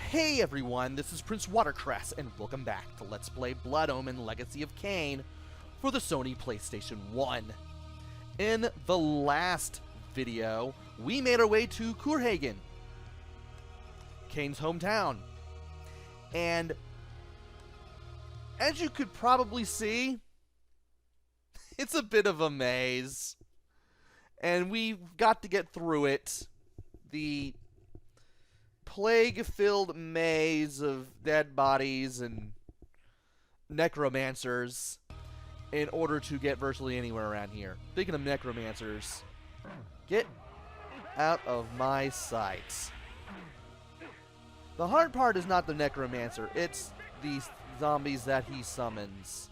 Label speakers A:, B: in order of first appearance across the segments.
A: Hey everyone, this is PrinceWatercress, and welcome back to Let's Play Blood Omen Legacy of Kain for the Sony PlayStation 1. In the last video, we made our way to Coorhagen, Kain's hometown. And as you could probably see, it's a bit of a maze. And we've got to get through it. The plague-filled maze of dead bodies and necromancers in order to get virtually anywhere around here. Speaking of necromancers, get out of my sight. The hard part is not the necromancer, it's these zombies that he summons.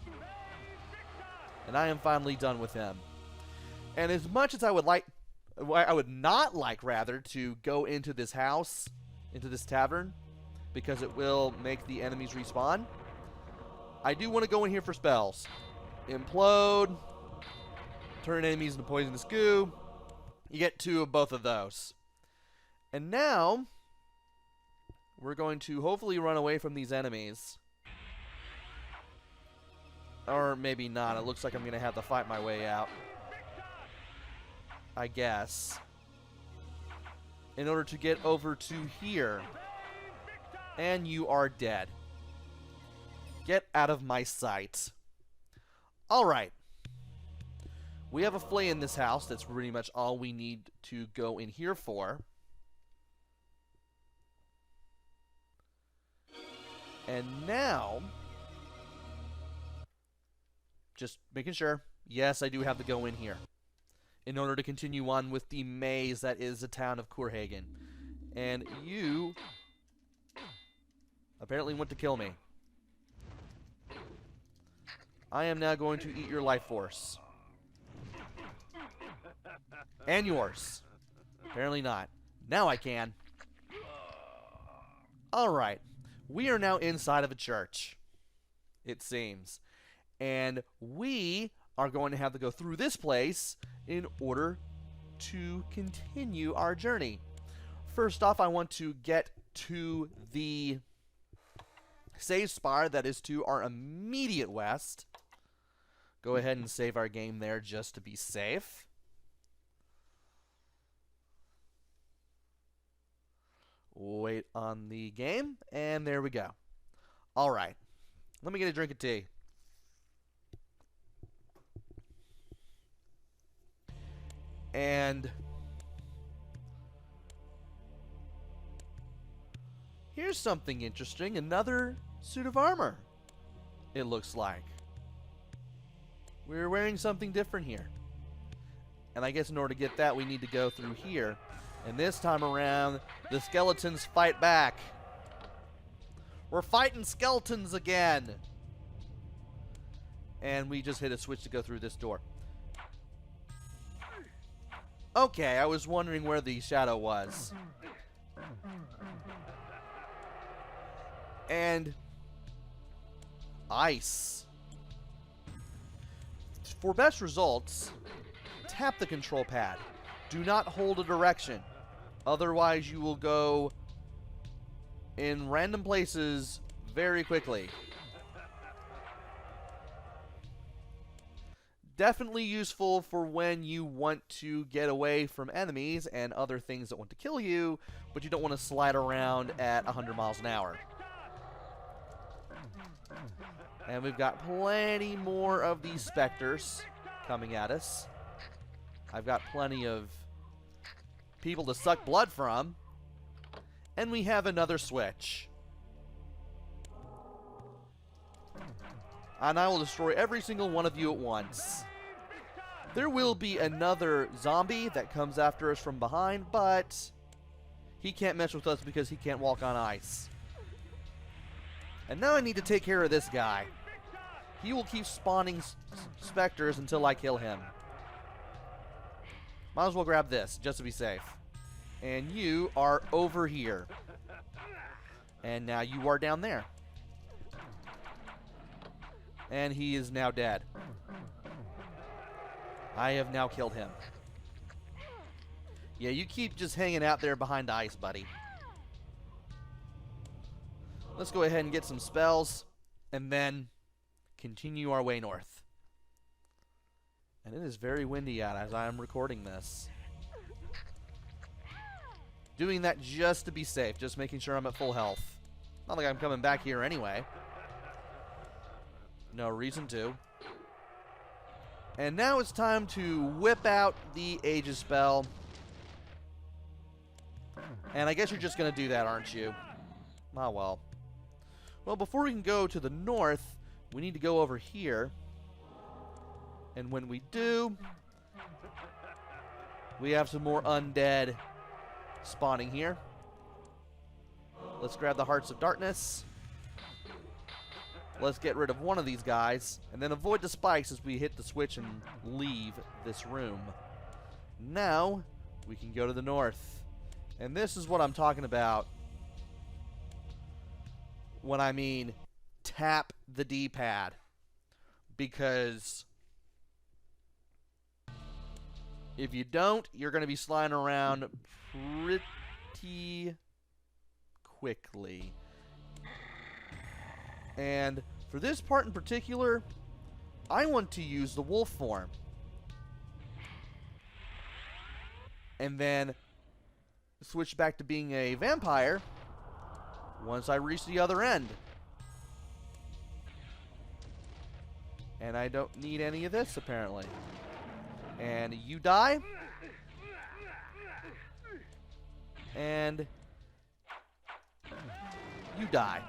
A: And I am finally done with him. And as much as I would not like rather to go into this house, into this tavern, because it will make the enemies respawn, I do want to go in here for spells. Implode, turn enemies into poisonous goo. You get 2 of both of those. And now we're going to hopefully run away from these enemies. Or maybe not. It looks like I'm going to have to fight my way out, I guess, in order to get over to here. And you are dead. Get out of my sight. Alright. We have a flea in this house. That's pretty much all we need to go in here for. And now, just making sure. Yes, I do have to go in here in order to continue on with the maze that is the town of Coorhagen. And you apparently want to kill me. I am now going to eat your life force. And yours. Apparently not. Now I can. Alright. We are now inside of a church, it seems. And we are going to have to go through this place in order to continue our journey. First off, I want to get to the save spot that is to our immediate west. Go ahead and save our game there just to be safe. Wait on the game, and there we go. Alright, let me get a drink of tea. And here's something interesting. Another suit of armor, it looks like. We're wearing something different here. And I guess in order to get that, we need to go through here. And this time around, the skeletons fight back. We're fighting skeletons again. And we just hit a switch to go through this door. Okay, I was wondering where the shadow was. And ice. For best results, tap the control pad. Do not hold a direction. Otherwise, you will go in random places very quickly. Definitely useful for when you want to get away from enemies and other things that want to kill you, but you don't want to slide around at 100 miles an hour. And we've got plenty more of these specters coming at us. I've got plenty of people to suck blood from. And we have another switch. And I will destroy every single one of you at once. There will be another zombie that comes after us from behind, but he can't mess with us because he can't walk on ice. And now I need to take care of this guy. He will keep spawning specters until I kill him. Might as well grab this, just to be safe. And you are over here. And now you are down there. And he is now dead. I have now killed him. Yeah, you keep just hanging out there behind ice, buddy. Let's go ahead and get some spells, and then continue our way north. And it is very windy out as I am recording this. Doing that just to be safe, just making sure I'm at full health. Not like I'm coming back here anyway. No reason to. And now it's time to whip out the Aegis spell. And I guess you're just going to do that, aren't you? Ah, well. Well, before we can go to the north, we need to go over here. And when we do, we have some more undead spawning here. Let's grab the Hearts of Darkness. Let's get rid of one of these guys, and then avoid the spikes as we hit the switch and leave this room. Now, we can go to the north. And this is what I'm talking about when I mean tap the D-pad. Because if you don't, you're going to be sliding around pretty quickly. And for this part in particular, I want to use the wolf form. And then switch back to being a vampire once I reach the other end. And I don't need any of this, apparently. And you die. And you die.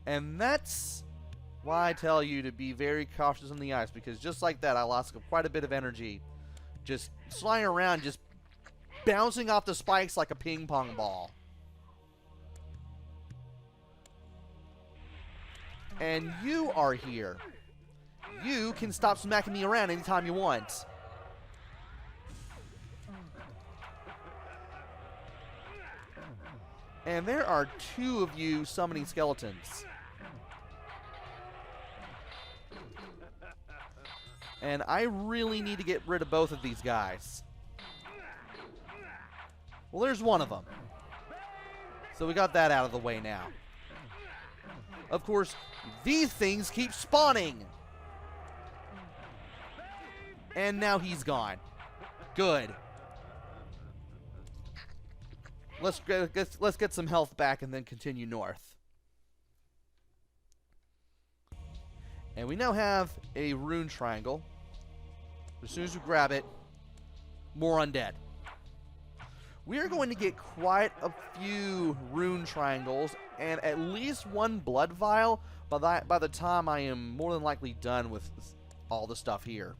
A: And that's why I tell you to be very cautious on the ice, because just like that, I lost quite a bit of energy. Just flying around, just bouncing off the spikes like a ping pong ball. And you are here. You can stop smacking me around anytime you want. And there are 2 of you summoning skeletons. And I really need to get rid of both of these guys. Well, there's one of them. So we got that out of the way now. Of course, these things keep spawning. And now he's gone. Good. Let's get some health back and then continue north. And we now have a rune triangle. As soon as you grab it, more undead. We are going to get quite a few rune triangles and at least 1 blood vial by the time I am more than likely done with all the stuff here.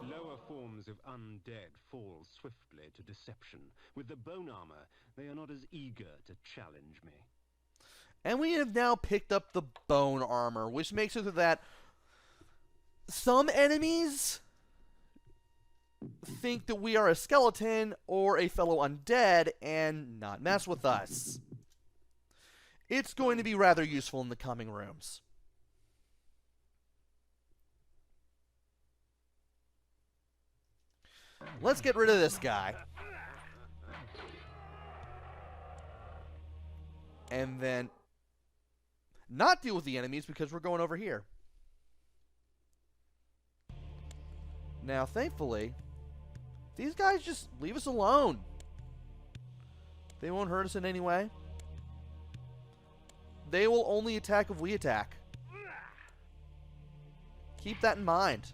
B: Lower forms of undead fall swiftly to deception. With the bone armor, they are not as eager to challenge me.
A: And we have now picked up the bone armor, which makes it so that some enemies think that we are a skeleton or a fellow undead and not mess with us. It's going to be rather useful in the coming rooms. Let's get rid of this guy. And then not deal with the enemies because we're going over here. Now, thankfully, these guys just leave us alone. They won't hurt us in any way. They will only attack if we attack. Keep that in mind.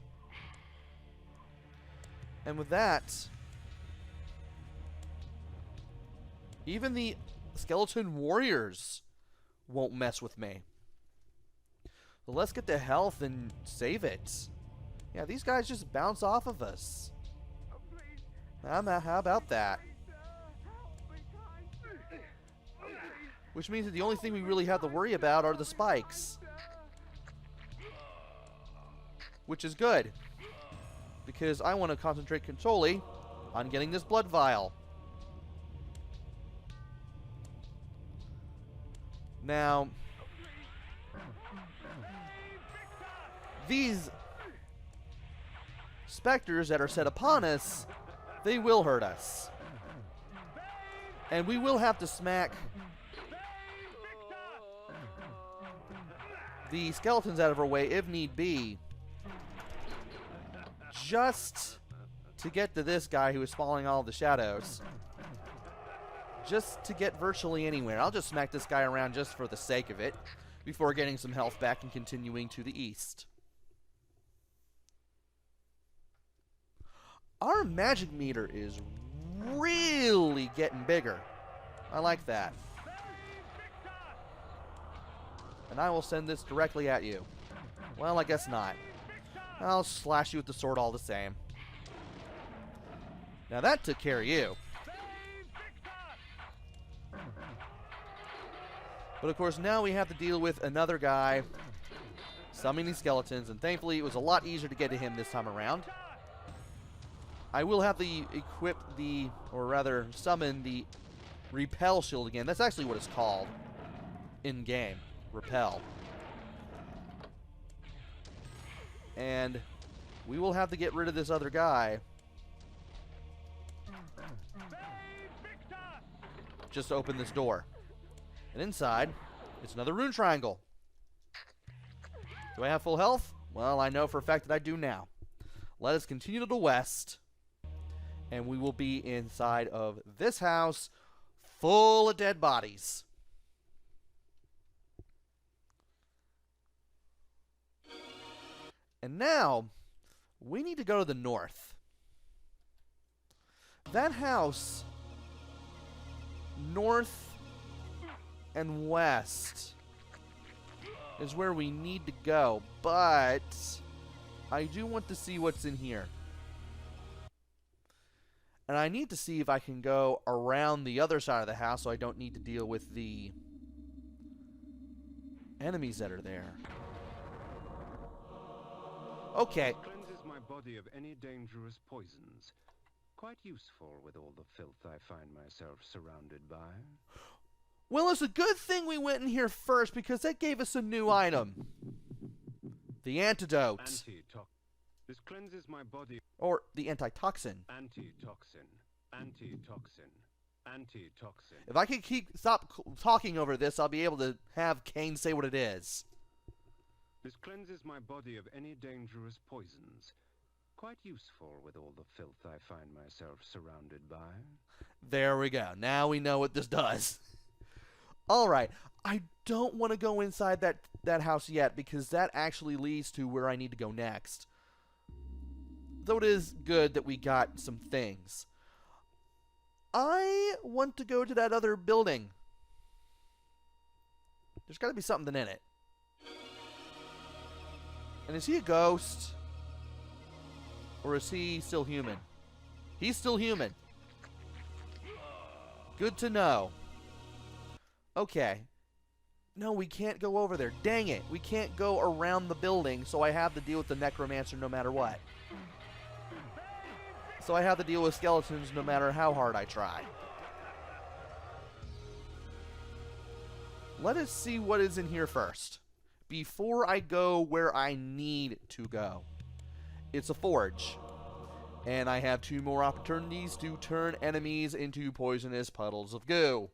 A: And with that, even the skeleton warriors won't mess with me. So let's get the health and save it. Yeah, these guys just bounce off of us. How about that? Which means that the only thing we really have to worry about are the spikes. Which is good. Because I want to concentrate solely on getting this blood vial. Now, these specters that are set upon us, they will hurt us. And we will have to smack the skeletons out of our way if need be, just to get to this guy who is following all the shadows. Just to get virtually anywhere. I'll just smack this guy around just for the sake of it, before getting some health back and continuing to the east. Our magic meter is really getting bigger. I like that. And I will send this directly at you. Well, I guess not. I'll slash you with the sword all the same. Now that took care of you. But of course now we have to deal with another guy summoning skeletons, and thankfully it was a lot easier to get to him this time around. I will have to equip the, or rather summon the repel shield again. That's actually what it's called in game. Repel. And we will have to get rid of this other guy. Just to open this door. And inside, it's another rune triangle. Do I have full health? Well, I know for a fact that I do now. Let us continue to the west. And we will be inside of this house full of dead bodies. And now, we need to go to the north. That house, north and west, is where we need to go. But I do want to see what's in here. And I need to see if I can go around the other side of the house so I don't need to deal with the enemies that are there. Okay.
B: Cleanses my body of any dangerous poisons. Quite useful with all the filth I find myself surrounded by.
A: Well, it's a good thing we went in here first, because that gave us a new item. The antidote.
B: This cleanses my body.
A: Or the antitoxin.
B: Antitoxin. Antitoxin. Antitoxin.
A: If I could stop talking over this, I'll be able to have Kain say what it is.
B: This cleanses my body of any dangerous poisons. Quite useful with all the filth I find myself surrounded by.
A: There we go. Now we know what this does. Alright. I don't want to go inside that house yet, because that actually leads to where I need to go next. Though it is good that we got some things. I want to go to that other building. There's got to be something in it. And is he a ghost? Or is he still human? He's still human. Good to know. Okay. No, we can't go over there. Dang it. We can't go around the building, so I have to deal with the necromancer no matter what. So I have to deal with skeletons no matter how hard I try. Let us see what is in here first, before I go where I need to go. It's a forge. And I have 2 more opportunities to turn enemies into poisonous puddles of goo.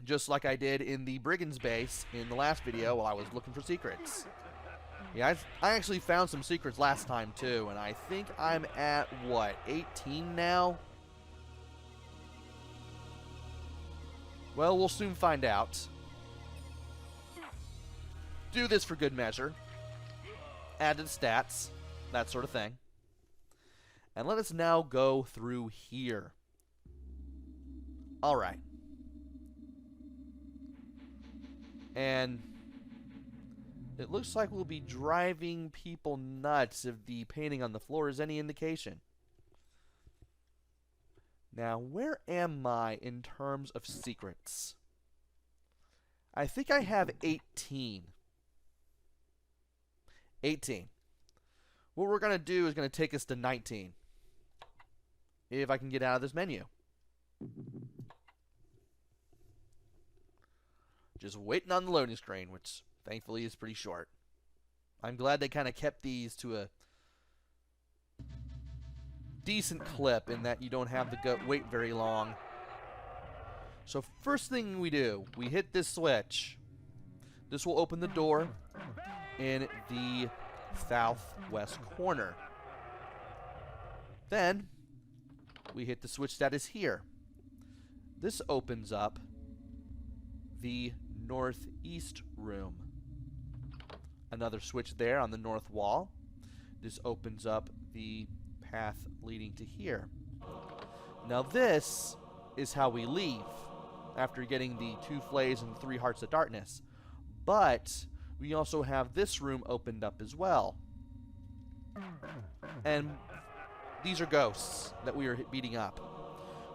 A: Just like I did in the Brigand's base in the last video while I was looking for secrets. Yeah, I actually found some secrets last time too, and I think I'm at, what, 18 now? Well, we'll soon find out. Do this for good measure. Add to the stats, that sort of thing. And let us now go through here. Alright. And it looks like we'll be driving people nuts if the painting on the floor is any indication. Now, where am I in terms of secrets? I think I have 18. 18. What we're going to do is going to take us to 19. If I can get out of this menu. Just waiting on the loading screen, which thankfully is pretty short. I'm glad they kind of kept these to a decent clip in that you don't have to wait very long. So first thing we do, we hit this switch. This will open the door in the southwest corner. Then we hit the switch that is here. This opens up the northeast room. Another switch there on the north wall. This opens up the path leading to here. Now this is how we leave after getting the 2 flays and 3 hearts of darkness. But we also have this room opened up as well. And these are ghosts that we are beating up.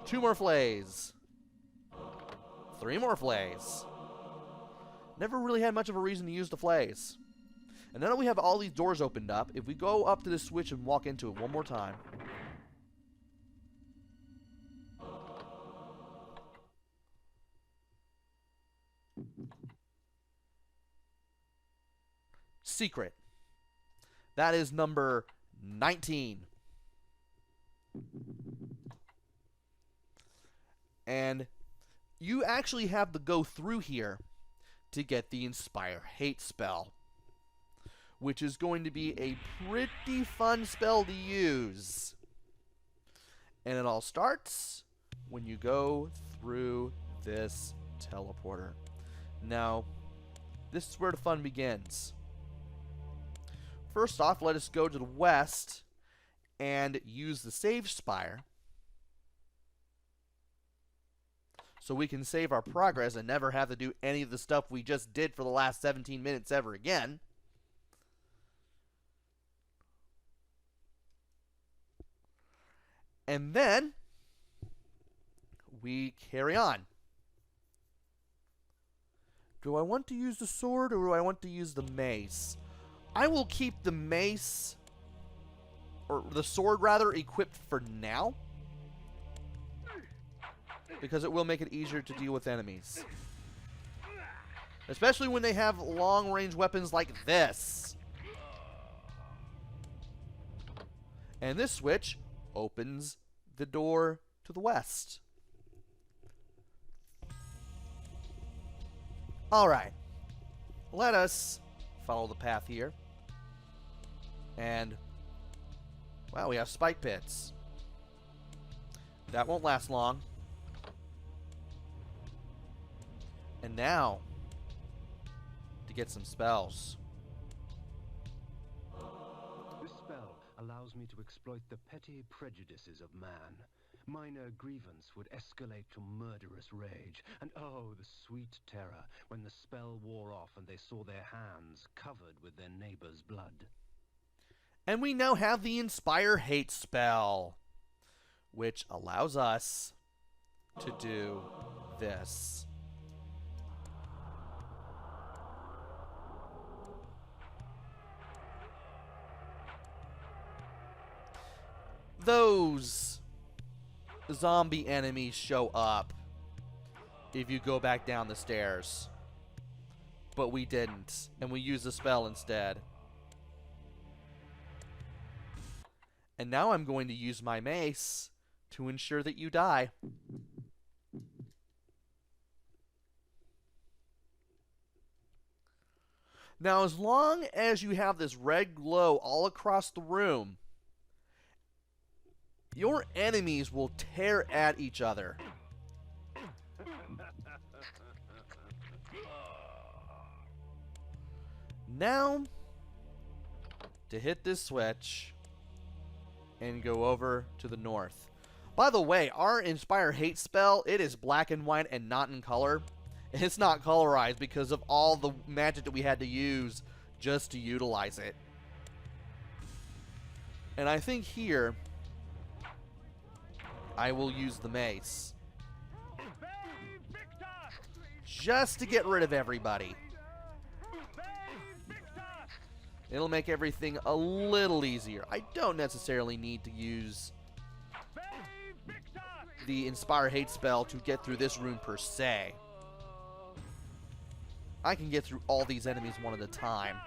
A: 2 more flays. 3 more flays. Never really had much of a reason to use the flays. And now that we have all these doors opened up, if we go up to this switch and walk into it one more time. Secret. That is number 19. And you actually have to go through here to get the Inspire Hate spell, which is going to be a pretty fun spell to use. And it all starts when you go through this teleporter. Now, this is where the fun begins. First off, let us go to the west and use the save spire so we can save our progress and never have to do any of the stuff we just did for the last 17 minutes ever again. And then we carry on. Do I want to use the sword or do I want to use the mace? I will keep the mace, or the sword rather, equipped for now, because it will make it easier to deal with enemies. Especially when they have long-range weapons like this. And this switch opens the door to the west. Alright. Let us follow the path here. And, wow, we have spike pits. That won't last long. And now, to get some spells.
B: This spell allows me to exploit the petty prejudices of man. Minor grievance would escalate to murderous rage, and oh, the sweet terror when the spell wore off and they saw their hands covered with their neighbor's blood.
A: And we now have the Inspire Hate spell, which allows us to do this. Those zombie enemies show up if you go back down the stairs. But we didn't, and we used the spell instead. And now I'm going to use my mace to ensure that you die. Now, as long as you have this red glow all across the room, your enemies will tear at each other. Now, to hit this switch and go over to the north. By the way, our Inspire Hate spell, it is black and white and not in color. And it's not colorized because of all the magic that we had to use just to utilize it. And I think here, I will use the mace. Just to get rid of everybody. It'll make everything a little easier. I don't necessarily need to use the Inspire Hate spell to get through this room per se. I can get through all these enemies one at a time.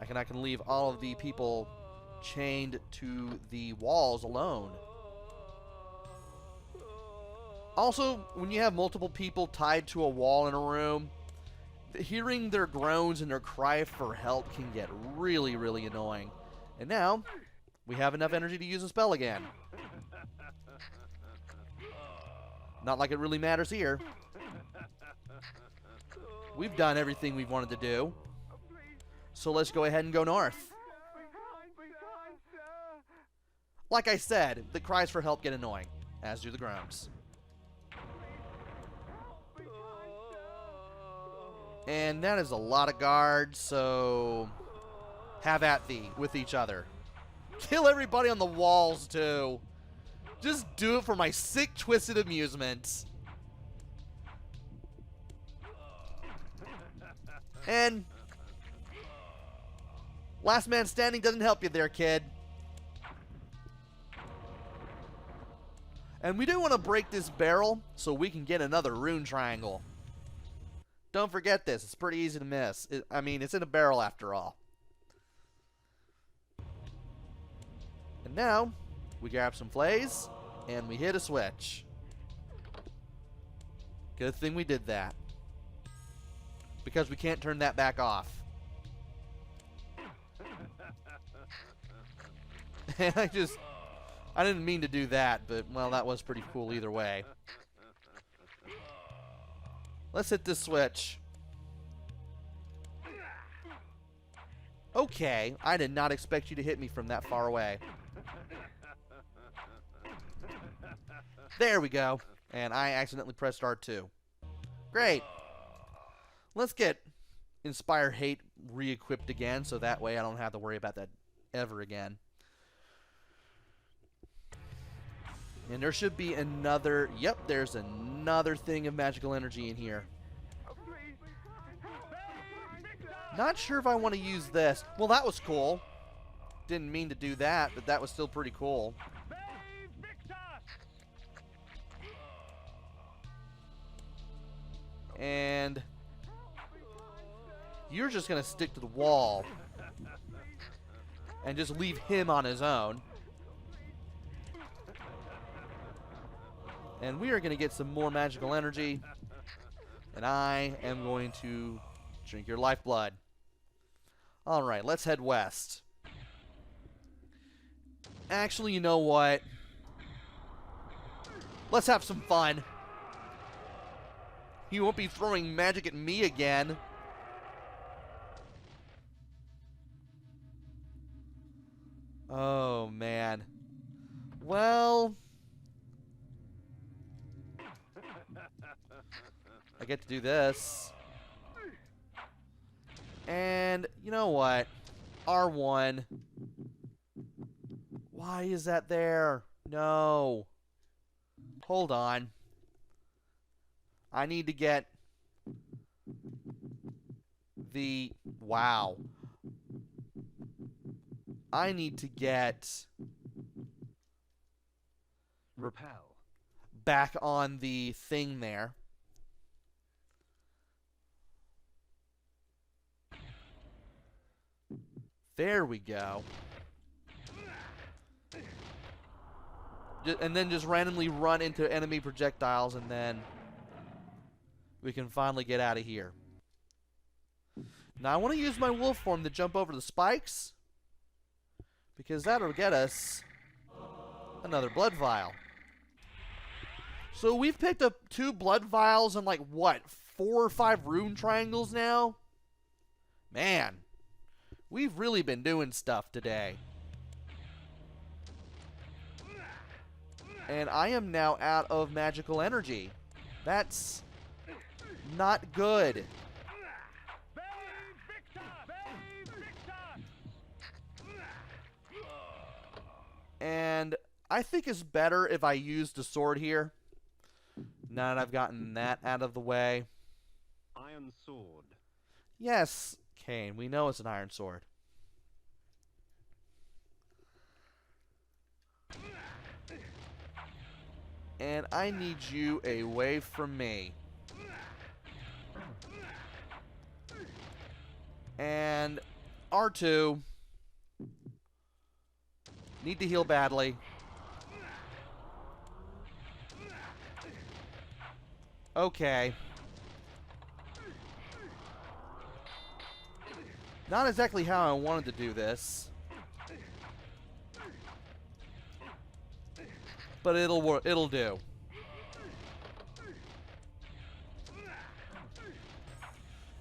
A: I can leave all of the people chained to the walls alone. Also, when you have multiple people tied to a wall in a room, Hearing their groans and their cry for help can get really, really annoying. And now, we have enough energy to use a spell again. Not like it really matters here. We've done everything we've wanted to do. So let's go ahead and go north. Like I said, the cries for help get annoying, as do the groans. And that is a lot of guards, so have at thee with each other. Kill everybody on the walls, too. Just do it for my sick, twisted amusement. And last man standing doesn't help you there, kid. And we do want to break this barrel so we can get another rune triangle. Don't forget this. It's pretty easy to miss. I mean, it's in a barrel after all. And now, we grab some flays, and we hit a switch. Good thing we did that. Because we can't turn that back off. And I didn't mean to do that, but, well, that was pretty cool either way. Let's hit this switch. Okay, I did not expect you to hit me from that far away. There we go. And I accidentally pressed R2. Great. Let's get Inspire Hate re-equipped again, so that way I don't have to worry about that ever again. And there should be another... Yep, there's another thing of magical energy in here. Not sure if I want to use this. Well, that was cool. Didn't mean to do that, but that was still pretty cool. And you're just going to stick to the wall and just leave him on his own. And we are going to get some more magical energy. And I am going to drink your lifeblood. Alright, let's head west. Actually, you know what? Let's have some fun. You won't be throwing magic at me again. Oh, man. Well... I get to do this. And you know what? R1. Why is that there? No. Hold on. I need to get the... Wow. I need to get...
B: Repel.
A: Back on the thing there. There we go. And then just randomly run into enemy projectiles, and then we can finally get out of here. Now I want to use my wolf form to jump over the spikes, because that'll get us another blood vial. So we've picked up 2 blood vials and like, what, 4 or 5 rune triangles now? Man. We've really been doing stuff today. And I am now out of magical energy. That's not good. And I think it's better if I use the sword here. Now that I've gotten that out of the way.
B: Iron sword.
A: Yes, Kain, we know it's an iron sword. And I need you away from me. And R2. Need to heal badly. Okay. Not exactly how I wanted to do this. But it'll do.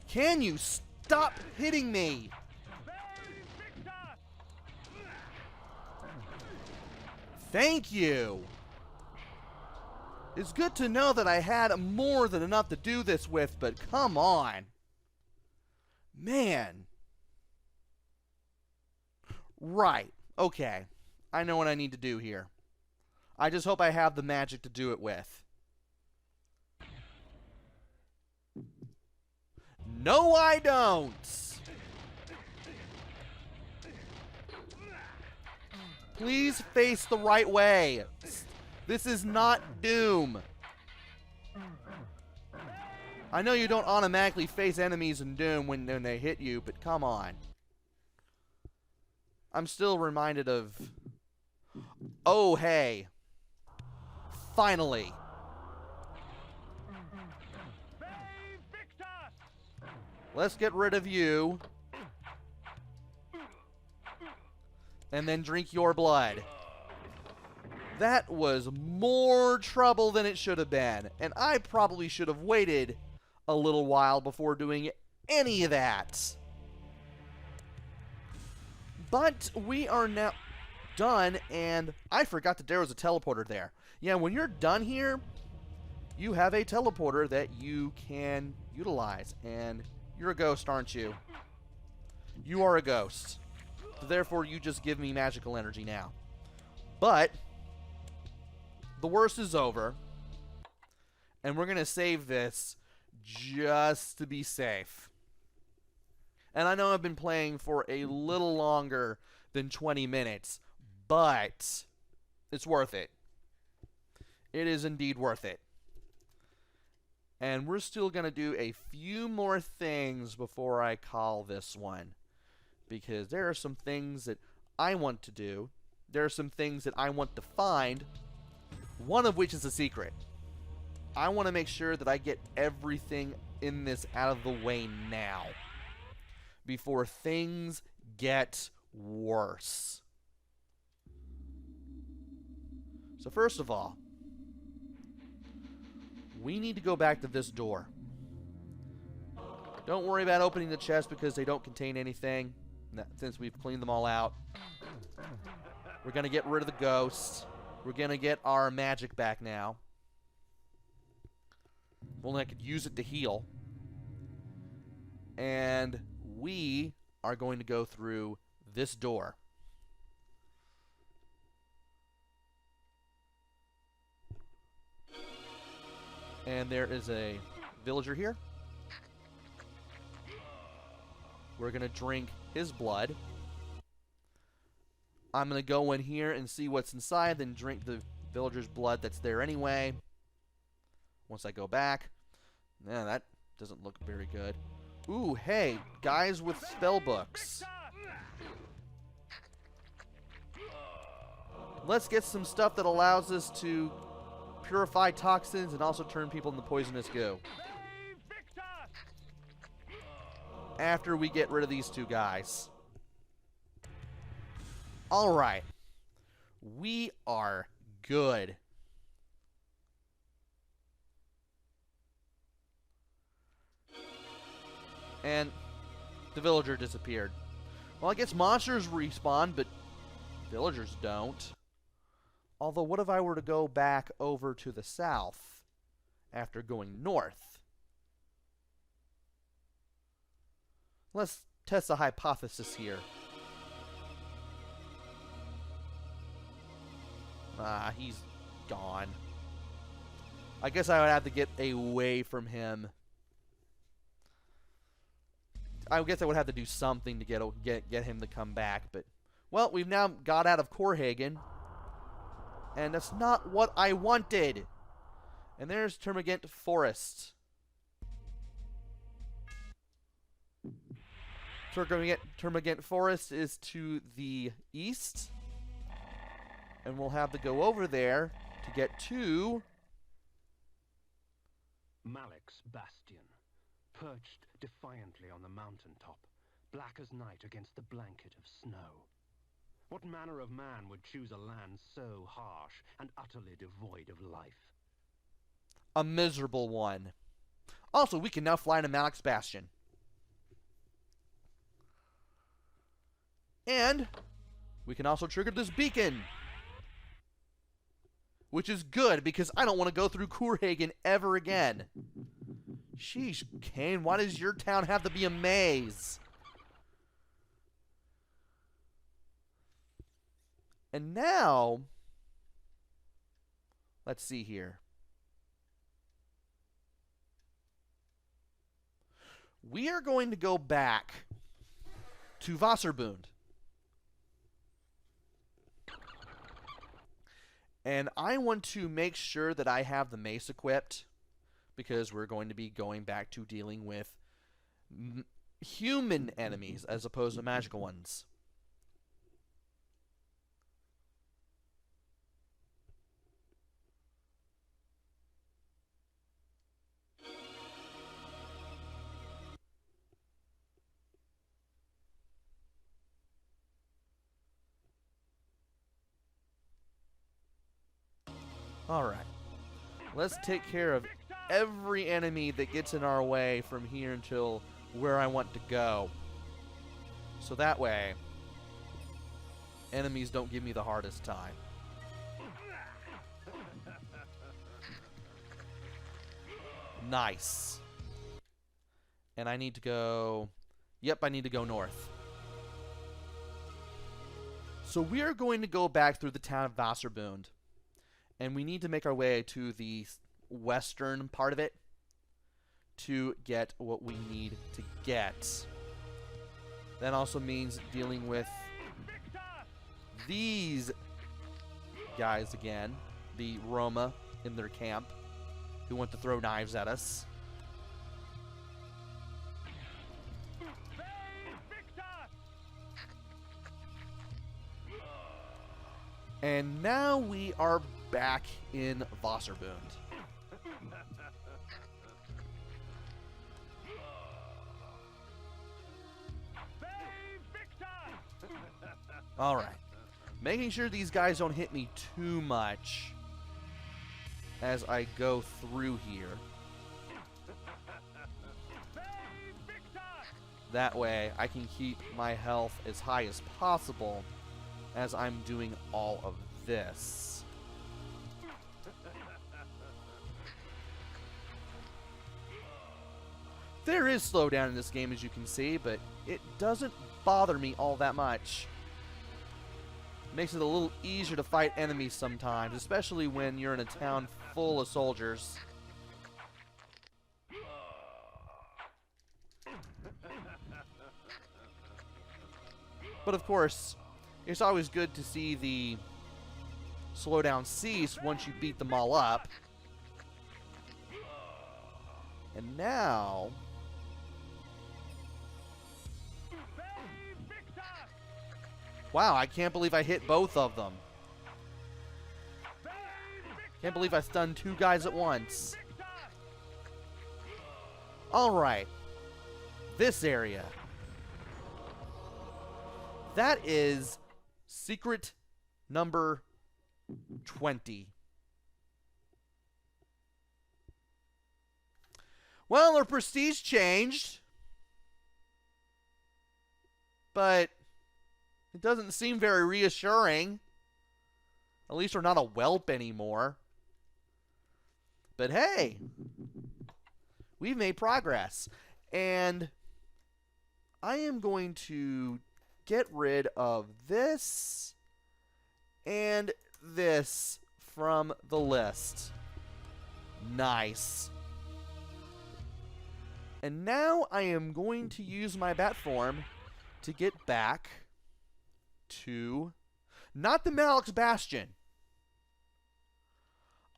A: Can you stop hitting me? Thank you. It's good to know that I had more than enough to do this with, but come on. Man. Right. Okay. I know what I need to do here. I just hope I have the magic to do it with. No, I don't. Please face the right way. This is not Doom. I know you don't automatically face enemies in Doom when they hit you, but come on. I'm still reminded of... Oh, hey. Finally. Let's get rid of you. And then drink your blood. That was more trouble than it should have been. And I probably should have waited a little while before doing any of that. But we are now done, and I forgot that there was a teleporter there. Yeah, when you're done here, you have a teleporter that you can utilize. And you're a ghost, aren't you? You are a ghost. Therefore, you just give me magical energy now. But the worst is over. And we're going to save this just to be safe. And I know I've been playing for a little longer than 20 minutes, but it's worth it. It is indeed worth it. And we're still going to do a few more things before I call this one. Because there are some things that I want to do. There are some things that I want to find. One of which is a secret. I want to make sure that I get everything in this out of the way now. Before things get worse. So first of all, we need to go back to this door. Don't worry about opening the chest because they don't contain anything. Since we've cleaned them all out. We're going to get rid of the ghosts. We're going to get our magic back now. If only I could use it to heal. And we are going to go through this door. And there is a villager here. We're going to drink his blood. I'm going to go in here and see what's inside, then drink the villager's blood that's there anyway. Once I go back. Nah, that doesn't look very good. Ooh, hey, guys with spell books. Let's get some stuff that allows us to purify toxins and also turn people into poisonous goo. After we get rid of these two guys. Alright. We are good. And the villager disappeared. Well, I guess monsters respawn, but villagers don't. Although, what if I were to go back over to the south after going north? Let's test a hypothesis here. Ah, he's gone. I guess I would have to get away from him. I guess I would have to do something to get him to come back, but... Well, we've now got out of Coorhagen. And that's not what I wanted. And there's Termagant Forest. Termagant Forest is to the east. And we'll have to go over there to get to...
B: Malik's Bastion, perched defiantly on the mountaintop. black as night against the blanket of snow. What manner of man would choose a land so harsh and utterly devoid of life?
A: A miserable one. Also, we can now fly to Malak's Bastion. And we can also trigger this beacon. Which is good, because I don't want to go through Coorhagen ever again. Sheesh, Kain, why does your town have to be a maze? And now, let's see here. We are going to go back to Wasserbund. And I want to make sure that I have the mace equipped, because we're going to be going back to dealing with human enemies as opposed to magical ones. Alright. Let's take care of every enemy that gets in our way from here until where I want to go. So that way, enemies don't give me the hardest time. Nice. And I need to go... Yep, I need to go north. So we are going to go back through the town of Wasserbund. And we need to make our way to the western part of it to get what we need to get. That also means dealing with these guys again, the Roma in their camp, who want to throw knives at us. And now we are back in Wasserbund. Alright. Making sure these guys don't hit me too much as I go through here. That way I can keep my health as high as possible as I'm doing all of this. There is slowdown in this game, as you can see, but it doesn't bother me all that much. Makes it a little easier to fight enemies sometimes, especially when you're in a town full of soldiers. But of course, it's always good to see the slowdown cease once you beat them all up. And now... Wow, I can't believe I hit both of them. Can't believe I stunned two guys at once. Alright. This area. That is secret number 20. Well, our prestige changed. But it doesn't seem very reassuring. At least we're not a whelp anymore. But hey, we've made progress. And I am going to get rid of this and this from the list. Nice. And now I am going to use my bat form to get back to, not the Malak's Bastion.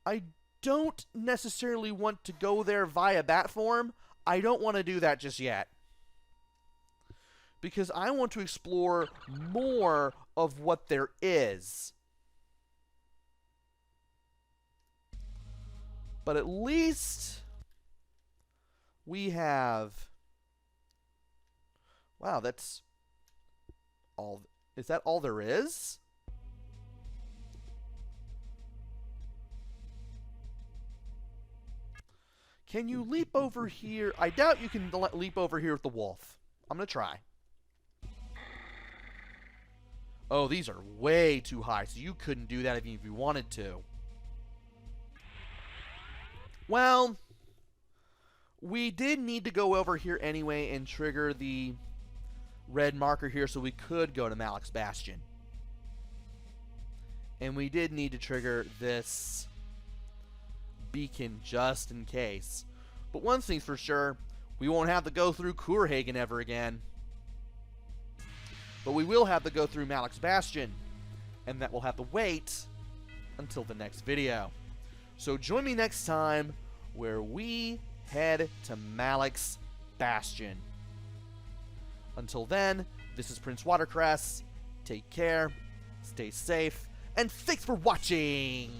A: I don't necessarily want to go there via bat form. I don't want to do that just yet, because I want to explore more of what there is. But at least we have... Wow, that's all. Is that all there is? Can you leap over here? I doubt you can leap over here with the wolf. I'm going to try. Oh, these are way too high, so you couldn't do that even if you wanted to. Well, we did need to go over here anyway and trigger the red marker here so we could go to Malak's Bastion. And we did need to trigger this beacon just in case. But one thing's for sure, we won't have to go through Coorhagen ever again. But we will have to go through Malak's Bastion, and that will have to wait until the next video. So join me next time where we head to Malak's Bastion. Until then, this is PrinceWatercress. Take care, stay safe, and thanks for watching!